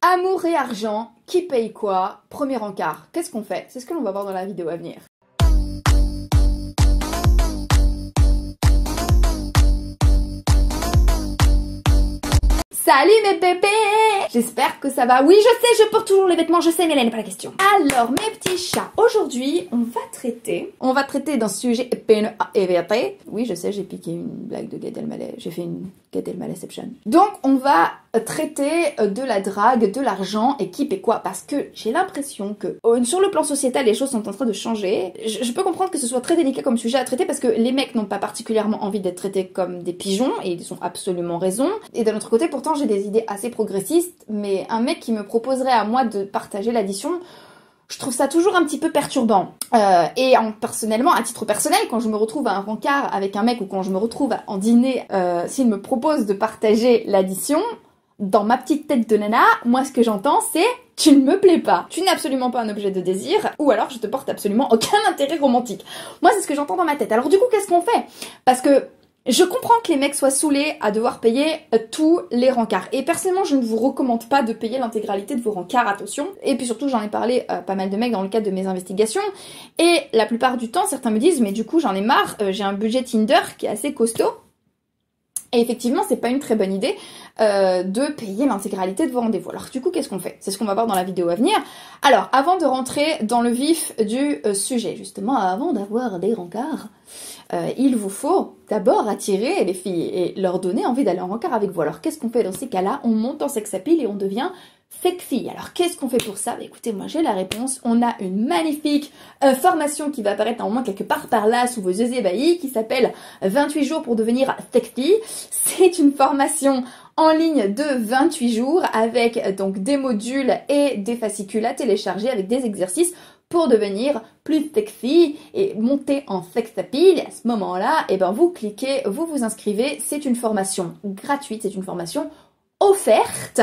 Amour et argent, qui paye quoi? Premier encart. Qu'est-ce qu'on fait? C'est ce que l'on va voir dans la vidéo à venir. Salut mes bébés! J'espère que ça va. Oui, je sais, je porte toujours les vêtements, je sais, mais là n'est pas la question. Alors, mes petits chats, aujourd'hui, on va traiter d'un sujet EVT. Oui, je sais, j'ai piqué une blague de Gad Elmaleh, j'ai fait une Gad Elmalehception. Donc, on va traiter de la drague, de l'argent et qui paie quoi, parce que j'ai l'impression que sur le plan sociétal, les choses sont en train de changer. Je peux comprendre que ce soit très délicat comme sujet à traiter parce que les mecs n'ont pas particulièrement envie d'être traités comme des pigeons et ils ont absolument raison. Et d'un autre côté, pourtant, j'ai des idées assez progressistes, mais un mec qui me proposerait à moi de partager l'addition, je trouve ça toujours un petit peu perturbant. Personnellement, à titre personnel, quand je me retrouve à un rencard avec un mec ou quand je me retrouve en dîner, s'il me propose de partager l'addition, dans ma petite tête de nana, moi ce que j'entends c'est « tu ne me plais pas, tu n'es absolument pas un objet de désir, ou alors je te porte absolument aucun intérêt romantique ». Moi c'est ce que j'entends dans ma tête. Alors du coup qu'est-ce qu'on fait? Parce que je comprends que les mecs soient saoulés à devoir payer tous les rencarts. Et personnellement, je ne vous recommande pas de payer l'intégralité de vos rencarts, attention. Et puis surtout, j'en ai parlé à pas mal de mecs dans le cadre de mes investigations. Et la plupart du temps, certains me disent « mais du coup, j'en ai marre, j'ai un budget Tinder qui est assez costaud ». Et effectivement, c'est pas une très bonne idée de payer l'intégralité de vos rendez-vous. Alors du coup, qu'est-ce qu'on fait? C'est ce qu'on va voir dans la vidéo à venir. Alors, avant de rentrer dans le vif du sujet, justement, avant d'avoir des rencarts, il vous faut d'abord attirer les filles et leur donner envie d'aller en rencard avec vous. Alors qu'est-ce qu'on fait dans ces cas-là? On monte en sex appeal et on devient sexy. Alors qu'est-ce qu'on fait pour ça? Bah, écoutez, moi j'ai la réponse. On a une magnifique formation qui va apparaître en moins quelque part par là sous vos yeux ébahis qui s'appelle 28 jours pour devenir sexy. C'est une formation en ligne de 28 jours avec donc des modules et des fascicules à télécharger avec des exercices pour devenir plus sexy et monter en sex appeal. Et à ce moment-là, eh ben vous cliquez, vous vous inscrivez. C'est une formation gratuite, c'est une formation offerte.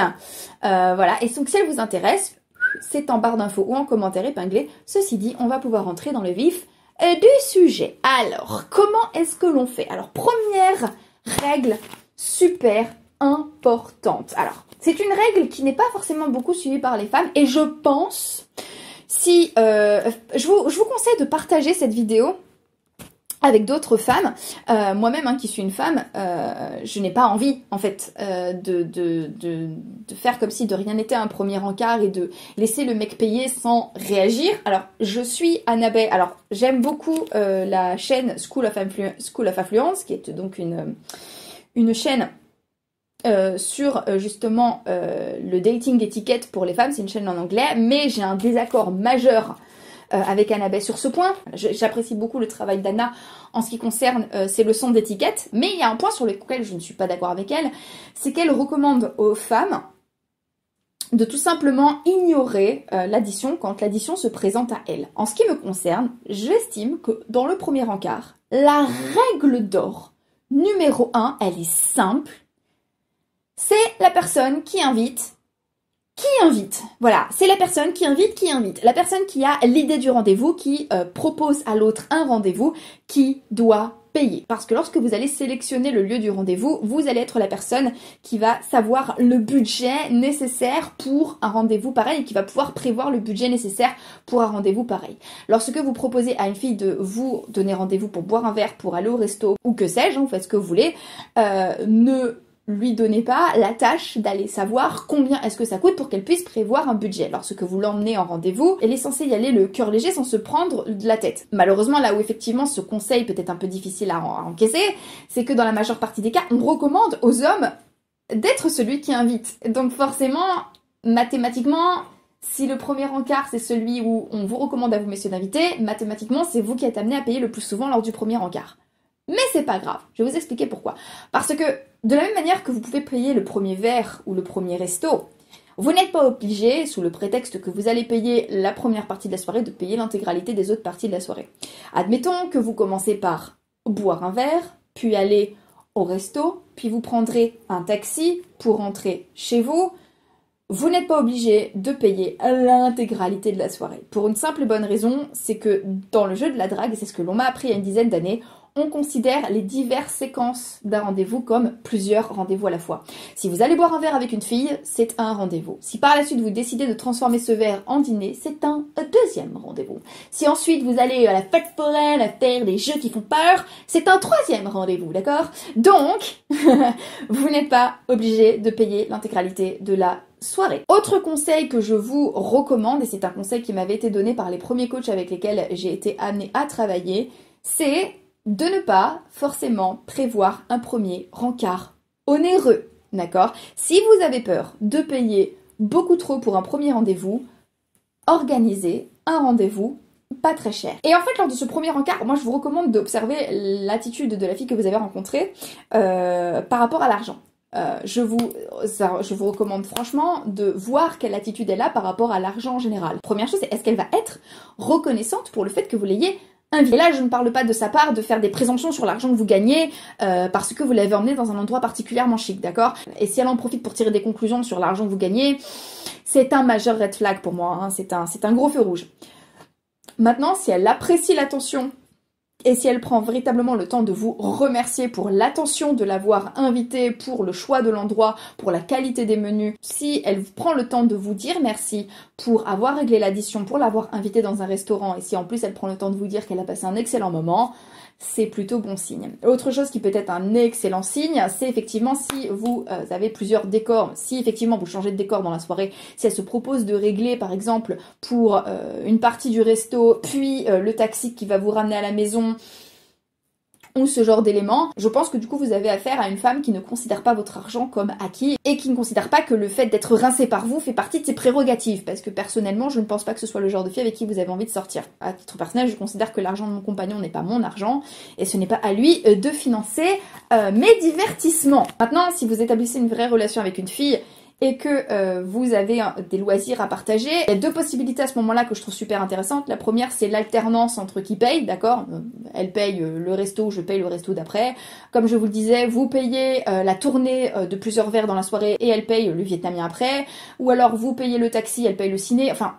Voilà, et donc si elle vous intéresse, c'est en barre d'infos ou en commentaire épinglé. Ceci dit, on va pouvoir entrer dans le vif du sujet. Alors, comment est-ce que l'on fait? Alors, première règle super importante. Alors, c'est une règle qui n'est pas forcément beaucoup suivie par les femmes et je pense... Si je vous conseille de partager cette vidéo avec d'autres femmes. Moi-même, hein, qui suis une femme, je n'ai pas envie, en fait, de faire comme si de rien n'était un premier encart et de laisser le mec payer sans réagir. Alors, je suis Annabelle. Alors, j'aime beaucoup la chaîne School of Affluence, qui est donc une chaîne sur justement le dating étiquette pour les femmes. C'est une chaîne en anglais, mais j'ai un désaccord majeur avec Annabelle sur ce point. J'apprécie beaucoup le travail d'Anna en ce qui concerne ses leçons d'étiquette, mais il y a un point sur lequel je ne suis pas d'accord avec elle, c'est qu'elle recommande aux femmes de tout simplement ignorer l'addition quand l'addition se présente à elle. En ce qui me concerne, j'estime que dans le premier encart, la règle d'or numéro 1, elle est simple. C'est la personne qui invite. Voilà, c'est la personne qui invite. La personne qui a l'idée du rendez-vous, qui propose à l'autre un rendez-vous, qui doit payer. Parce que lorsque vous allez sélectionner le lieu du rendez-vous, vous allez être la personne qui va savoir le budget nécessaire pour un rendez-vous pareil et qui va pouvoir prévoir le budget nécessaire pour un rendez-vous pareil. Lorsque vous proposez à une fille de vous donner rendez-vous pour boire un verre, pour aller au resto, ou que sais-je, vous faites ce que vous voulez, ne lui donnez pas la tâche d'aller savoir combien est-ce que ça coûte pour qu'elle puisse prévoir un budget. Lorsque vous l'emmenez en rendez-vous, elle est censée y aller le cœur léger sans se prendre de la tête. Malheureusement, là où effectivement ce conseil peut être un peu difficile à encaisser, c'est que dans la majeure partie des cas, on recommande aux hommes d'être celui qui invite. Donc forcément, mathématiquement, si le premier encart c'est celui où on vous recommande à vous messieurs d'inviter, mathématiquement c'est vous qui êtes amené à payer le plus souvent lors du premier encart. Mais c'est pas grave, je vais vous expliquer pourquoi. Parce que, de la même manière que vous pouvez payer le premier verre ou le premier resto, vous n'êtes pas obligé, sous le prétexte que vous allez payer la première partie de la soirée, de payer l'intégralité des autres parties de la soirée. Admettons que vous commencez par boire un verre, puis aller au resto, puis vous prendrez un taxi pour rentrer chez vous. Vous n'êtes pas obligé de payer l'intégralité de la soirée. Pour une simple et bonne raison, c'est que dans le jeu de la drague, et c'est ce que l'on m'a appris il y a une dizaine d'années, on considère les diverses séquences d'un rendez-vous comme plusieurs rendez-vous à la fois. Si vous allez boire un verre avec une fille, c'est un rendez-vous. Si par la suite vous décidez de transformer ce verre en dîner, c'est un deuxième rendez-vous. Si ensuite vous allez à la fête foraine, à faire des jeux qui font peur, c'est un troisième rendez-vous, d'accord? Donc, vous n'êtes pas obligé de payer l'intégralité de la soirée. Autre conseil que je vous recommande, et c'est un conseil qui m'avait été donné par les premiers coachs avec lesquels j'ai été amenée à travailler, c'est de ne pas forcément prévoir un premier rencard onéreux, d'accord? Si vous avez peur de payer beaucoup trop pour un premier rendez-vous, organisez un rendez-vous pas très cher. Et en fait, lors de ce premier rencard, moi je vous recommande d'observer l'attitude de la fille que vous avez rencontrée par rapport à l'argent. Je vous recommande franchement de voir quelle attitude elle a par rapport à l'argent en général. Première chose, c'est est-ce qu'elle va être reconnaissante pour le fait que vous l'ayez invitée. Et là, je ne parle pas de sa part de faire des présomptions sur l'argent que vous gagnez parce que vous l'avez emmené dans un endroit particulièrement chic, d'accord? Et si elle en profite pour tirer des conclusions sur l'argent que vous gagnez, c'est un majeur red flag pour moi, hein. C'est un gros feu rouge. Maintenant, si elle apprécie l'attention et si elle prend véritablement le temps de vous remercier pour l'attention de l'avoir invité, pour le choix de l'endroit, pour la qualité des menus, si elle prend le temps de vous dire merci pour avoir réglé l'addition, pour l'avoir invité dans un restaurant, et si en plus elle prend le temps de vous dire qu'elle a passé un excellent moment, c'est plutôt bon signe. Autre chose qui peut être un excellent signe, c'est effectivement si vous avez plusieurs décors, si effectivement vous changez de décor dans la soirée, si elle se propose de régler par exemple pour une partie du resto, puis le taxi qui va vous ramener à la maison, ou ce genre d'éléments, je pense que du coup vous avez affaire à une femme qui ne considère pas votre argent comme acquis et qui ne considère pas que le fait d'être rincé par vous fait partie de ses prérogatives, parce que personnellement je ne pense pas que ce soit le genre de fille avec qui vous avez envie de sortir. À titre personnel, je considère que l'argent de mon compagnon n'est pas mon argent et ce n'est pas à lui de financer mes divertissements. Maintenant, si vous établissez une vraie relation avec une fille et que vous avez des loisirs à partager, il y a deux possibilités à ce moment-là que je trouve super intéressantes. La première, c'est l'alternance entre qui paye, d'accord? Elle paye le resto, je paye le resto d'après. Comme je vous le disais, vous payez la tournée de plusieurs verres dans la soirée et elle paye le vietnamien après. Ou alors vous payez le taxi, elle paye le ciné. Enfin,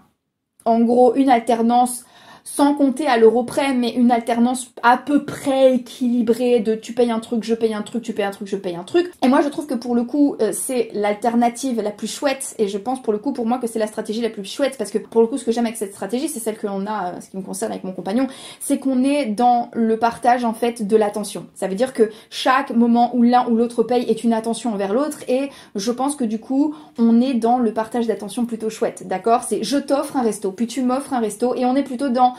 en gros, une alternance sans compter à l'euro près, mais une alternance à peu près équilibrée de tu payes un truc, je paye un truc, tu payes un truc, je paye un truc. Et moi je trouve que pour le coup c'est l'alternative la plus chouette, et je pense pour le coup pour moi que c'est la stratégie la plus chouette, parce que pour le coup ce que j'aime avec cette stratégie, c'est celle que l'on a, ce qui me concerne avec mon compagnon, c'est qu'on est dans le partage en fait de l'attention. Ça veut dire que chaque moment où l'un ou l'autre paye est une attention envers l'autre, et je pense que du coup on est dans le partage d'attention plutôt chouette, d'accord? C'est je t'offre un resto, puis tu m'offres un resto, et on est plutôt dans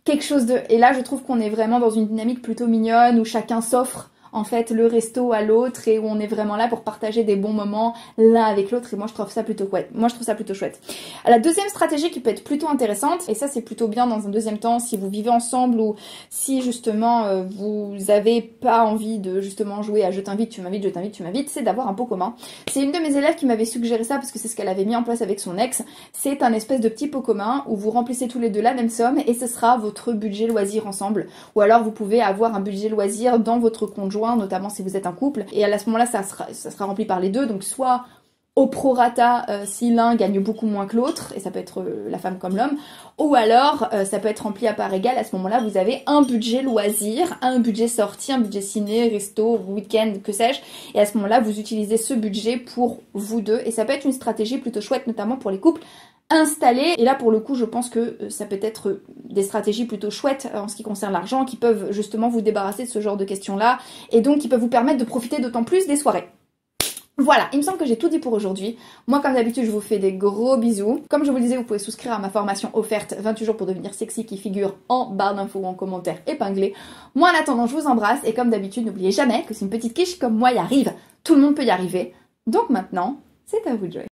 quelque chose de... Et là, je trouve qu'on est vraiment dans une dynamique plutôt mignonne où chacun s'offre en fait le resto à l'autre et où on est vraiment là pour partager des bons moments l'un avec l'autre, et moi je trouve ça plutôt chouette. Moi je trouve ça plutôt chouette. La deuxième stratégie qui peut être plutôt intéressante, et ça c'est plutôt bien dans un deuxième temps si vous vivez ensemble ou si justement vous avez pas envie de justement jouer à je t'invite, tu m'invites, je t'invite, tu m'invites, c'est d'avoir un pot commun. C'est une de mes élèves qui m'avait suggéré ça parce que c'est ce qu'elle avait mis en place avec son ex. C'est un espèce de petit pot commun où vous remplissez tous les deux la même somme et ce sera votre budget loisir ensemble. Ou alors vous pouvez avoir un budget loisir dans votre conjoint, notamment si vous êtes un couple, et à ce moment-là ça sera rempli par les deux, donc soit au prorata si l'un gagne beaucoup moins que l'autre, et ça peut être la femme comme l'homme, ou alors ça peut être rempli à part égale. À ce moment-là vous avez un budget loisir, un budget sortie, un budget ciné, resto, week-end, que sais-je, et à ce moment-là vous utilisez ce budget pour vous deux, et ça peut être une stratégie plutôt chouette, notamment pour les couples installés. Et là pour le coup je pense que ça peut être des stratégies plutôt chouettes en ce qui concerne l'argent, qui peuvent justement vous débarrasser de ce genre de questions là, et donc qui peuvent vous permettre de profiter d'autant plus des soirées. Voilà, il me semble que j'ai tout dit pour aujourd'hui. Moi, comme d'habitude, je vous fais des gros bisous. Comme je vous le disais, vous pouvez souscrire à ma formation offerte 28 jours pour devenir sexy qui figure en barre d'infos ou en commentaire épinglé. Moi, en attendant, je vous embrasse, et comme d'habitude, n'oubliez jamais que si une petite quiche comme moi y arrive, tout le monde peut y arriver. Donc maintenant, c'est à vous de jouer.